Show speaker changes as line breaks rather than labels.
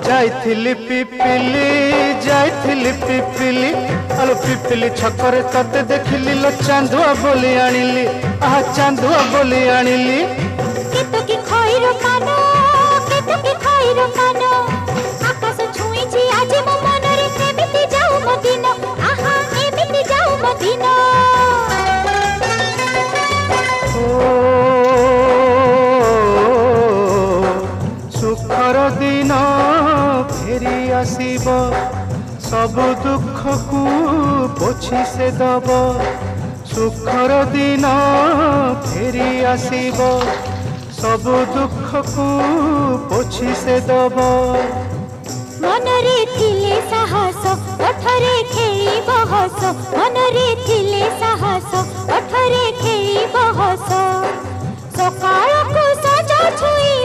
जाइथिली पिपिली जाइथिली पिपिली आलो पिपिली छकरे तते देखिली लो चांदुआ बोली आनिली आहा चांदुआ बोली आनिली
केतो की खइरो कानो केतो की खइरो कानो आकाश छुईची आज मो मनरे एमिति जाऊ मदिनो आहा एमिति जाऊ मदिनो
सुखर दिन फेरी आसीब सब दुख को पोछी से दब सुखर दिन फेरी आसीब सब दुख को पोछी से दब
मनरे थिले साहस ओठरे खेली बहस मनरे थिले साहस ओठरे खेली बहस सकाळ को सजा छुई